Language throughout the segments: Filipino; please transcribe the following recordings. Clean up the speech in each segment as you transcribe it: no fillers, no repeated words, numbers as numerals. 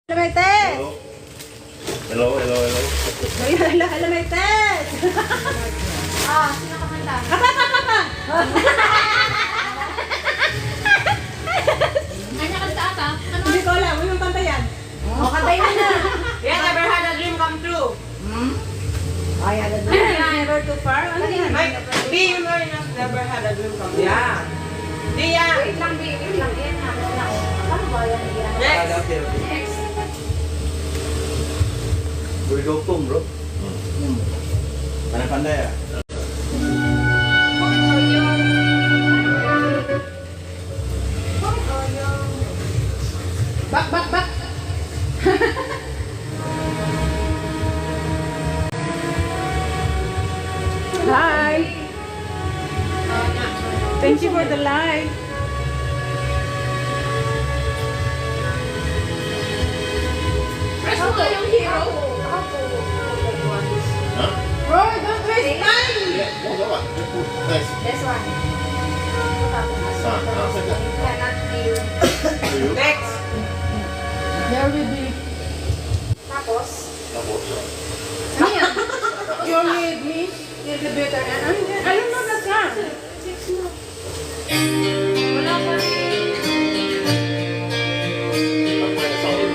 Marites! Hello. Hello, Marites! Sino kakanta? Ano kanta ata? Hindi ko alam, yung kanta yan. Kantay mo na. Yeah, never had a dream come true. Ay, alam mo. Never too far. Ano yan? Be you know enough, never had a dream come true. Yeah. Di yan. Wait lang, wait lang. Yan na. Ano ba yan? Next. Next. Bulldogtong bro. Pandai-pandai ya. Bak. Hi! Thank you for the live. Press mo to yung hero. Hah? Roy, don't waste time! Ya, mau apa? Nice. This one. Cannot be. Next. There will be. Tapos, Ano yan? You need me? You're the better. I don't know that song. wala pa rin. Apa yang sound?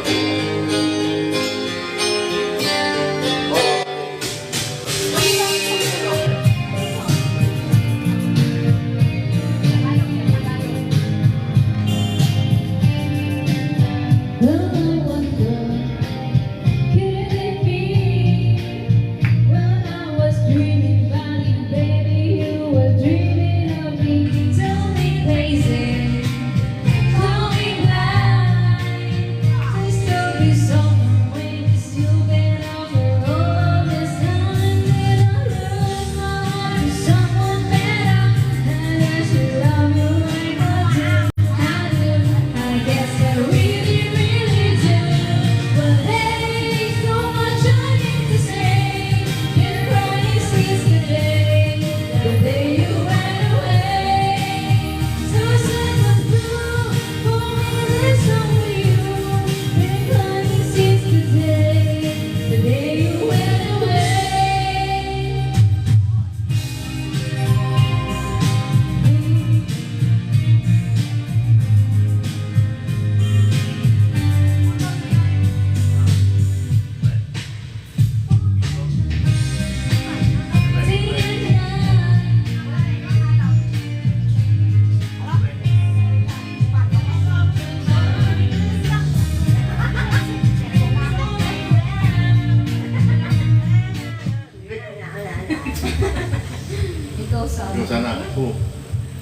Ikaw sa. Yung sana.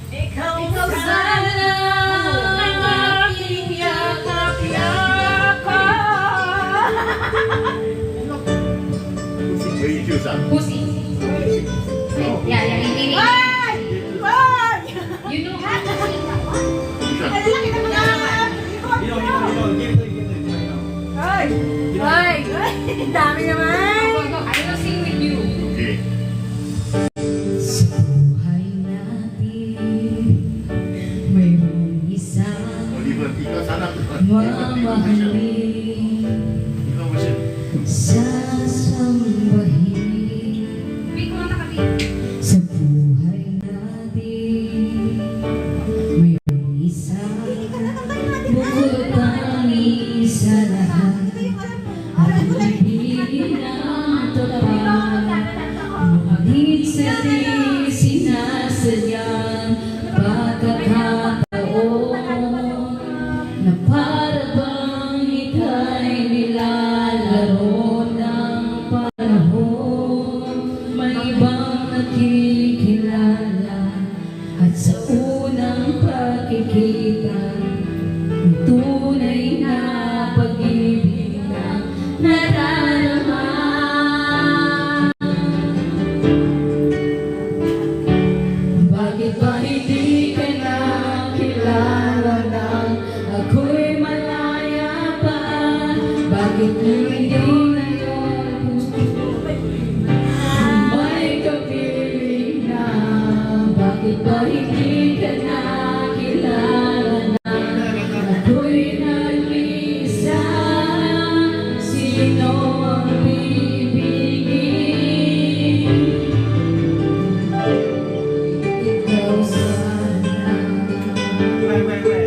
Ikaw sana. Aking yakap-yakap. Very cute ah. Pusi. Yeah, hindi. Why? You know how to sing that one? Bukan. Ay! Dami naman! Go. I will sing with you. Okay. Sa buhay natin, mayroong isang Oliver, ikaw sana. Oliver, mamahalin. ikaw masih. Sasambahin sa buhay natin, mayroong isang bukod tanging sa lahat at hindi ng tapat. Ngunit sa di sinasadyang pagkakataon na para bang ika'y nilalaro ng panahon, may ibang nakikilala at sa unang pagkikita ang tunay na pag-ibig na nadarama. Bakit ba hindi ka nakilala nang ako'y malaya pa? Bakit hindi ngayon may kapiling na? Bakit ba hindi ka nakilala na ako'y nag-isa? Sino ang bibigin? Ikaw sana. Wait.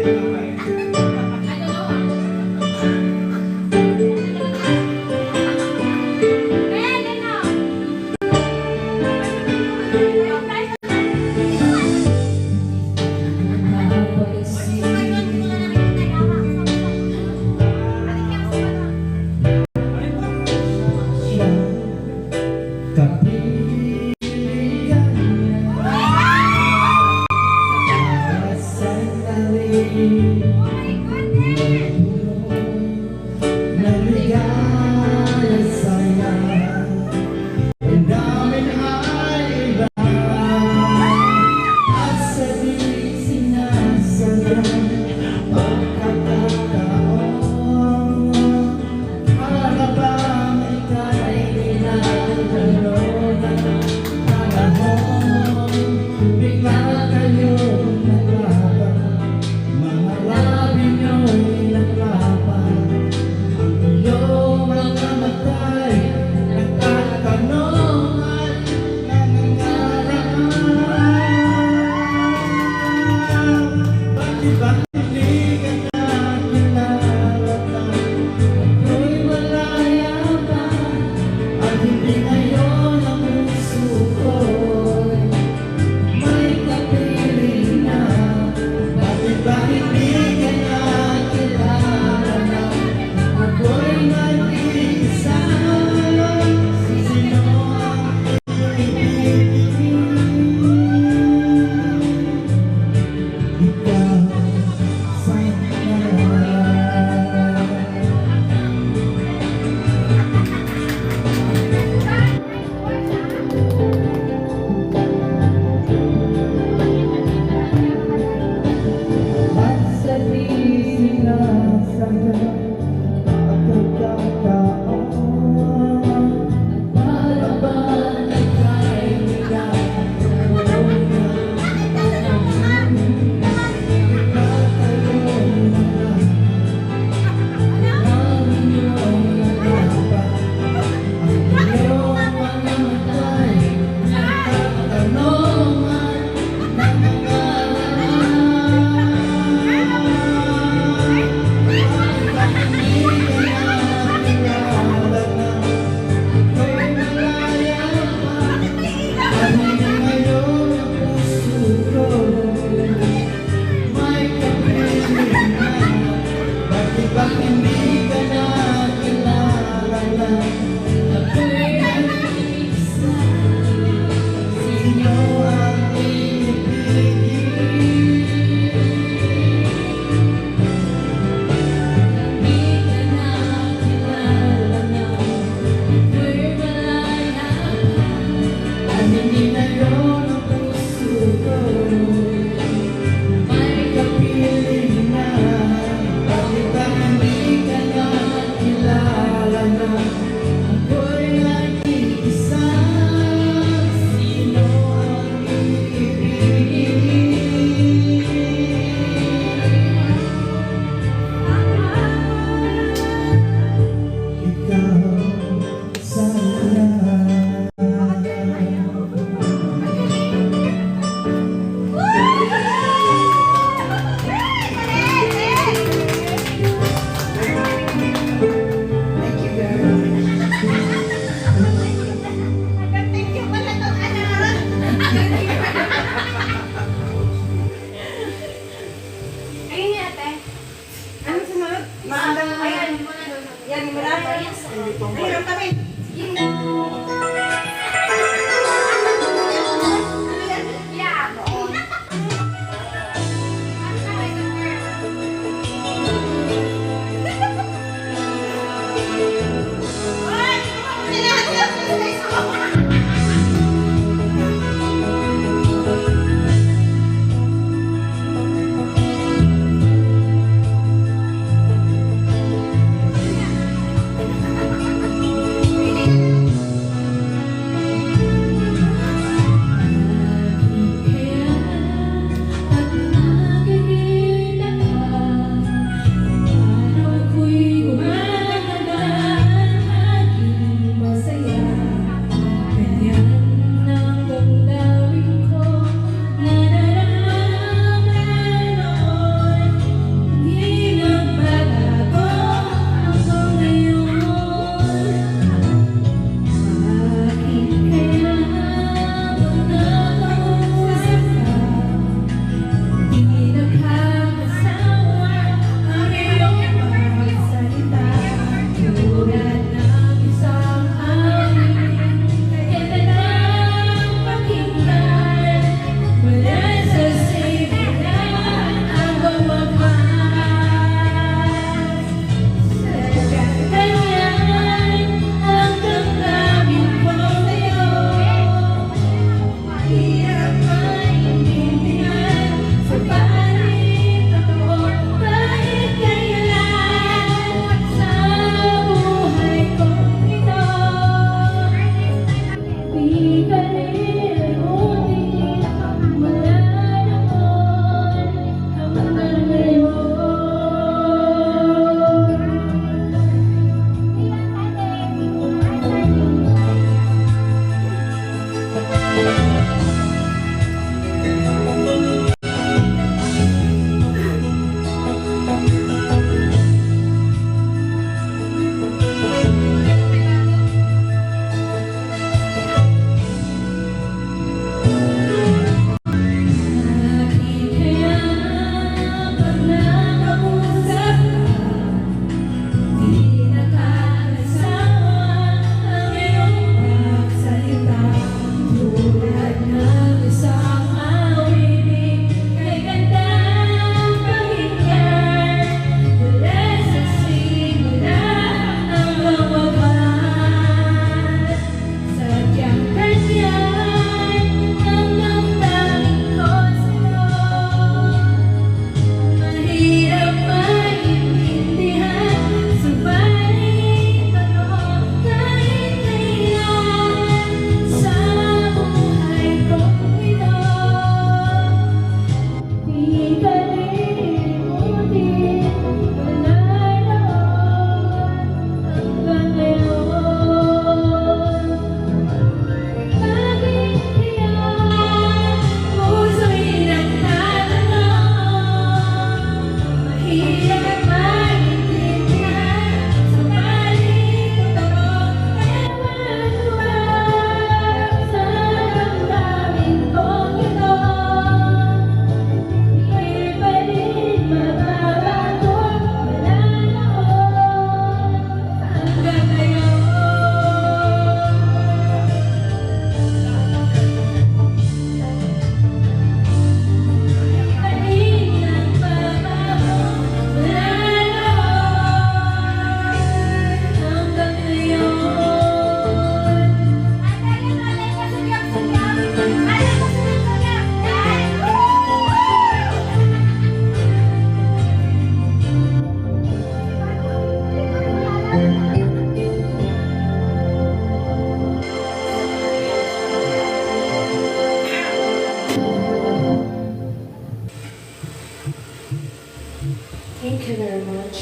Thank you very much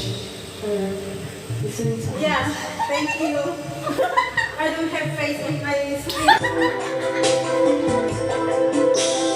for listening to us. Yeah, thank you. I don't have faith in my sleep.